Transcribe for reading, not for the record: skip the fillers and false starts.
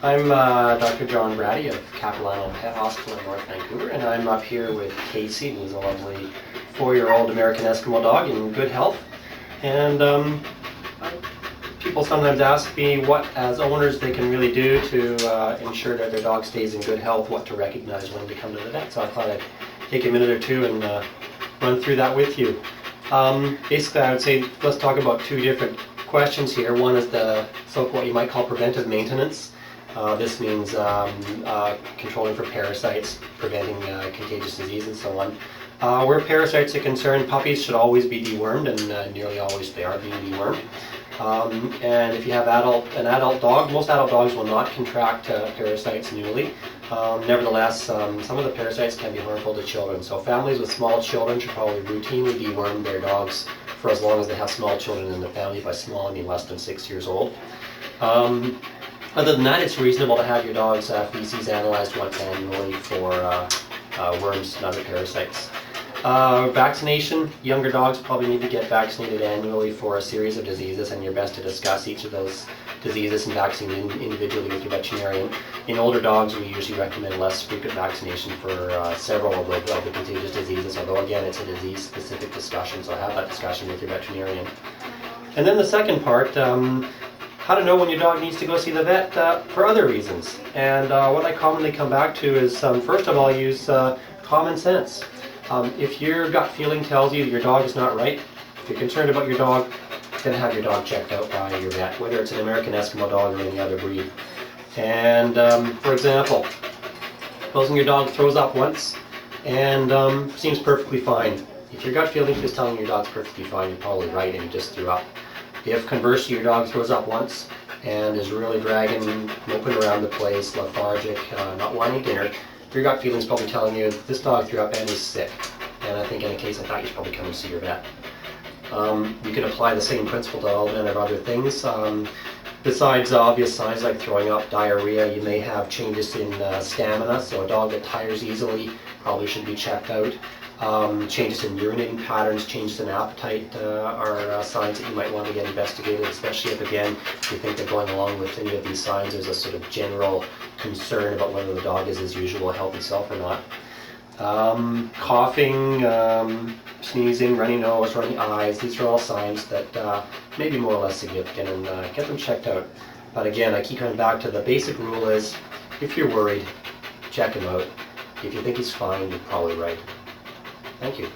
I'm Dr. John Brady of Capilano Pet Hospital in North Vancouver, and I'm up here with Casey, who's a lovely 4-year-old American Eskimo dog in good health. And people sometimes ask me what, as owners, they can really do to ensure that their dog stays in good health, what to recognize when they come to the vet. So I thought I'd take a minute or two and run through that with you. Basically, I would say let's talk about two different questions here. One is what you might call preventive maintenance. This means controlling for parasites, preventing contagious disease, and so on. Where parasites are concerned, puppies should always be dewormed, and nearly always they are being dewormed. And if you have an adult dog, most adult dogs will not contract parasites newly. Nevertheless, some of the parasites can be harmful to children. So families with small children should probably routinely deworm their dogs for as long as they have small children in the family. By small, I mean less than 6 years old. Other than that, it's reasonable to have your dog's feces analyzed once annually for worms and other parasites. Vaccination, younger dogs probably need to get vaccinated annually for a series of diseases, and you're best to discuss each of those diseases and vaccine individually with your veterinarian. In older dogs, we usually recommend less frequent vaccination for several of the contagious diseases, although again, it's a disease-specific discussion, so have that discussion with your veterinarian. And then the second part, how to know when your dog needs to go see the vet for other reasons. And what I commonly come back to is, first of all, use common sense. If your gut feeling tells you that your dog is not right, if you're concerned about your dog, then have your dog checked out by your vet, whether it's an American Eskimo dog or any other breed. And for example, supposing your dog throws up once and seems perfectly fine. If your gut feeling is telling you your dog's perfectly fine, you're probably right and you just threw up. If conversely your dog throws up once and is really dragging, moping around the place, lethargic, not wanting dinner, your gut feeling is probably telling you this dog threw up and is sick. And I think in a case like that, you should probably come and see your vet. You can apply the same principle to all manner of other things. Besides obvious signs like throwing up, diarrhea, you may have changes in stamina. So a dog that tires easily probably should be checked out. Changes in urinating patterns, changes in appetite are signs that you might want to get investigated, especially if, again, you think that going along with any of these signs there's a sort of general concern about whether the dog is his usual healthy self or not. Coughing, sneezing, runny nose, runny eyes, these are all signs that may be more or less significant, and get them checked out. But again, I keep coming back to the basic rule is, if you're worried, check him out. If you think he's fine, you're probably right. Thank you.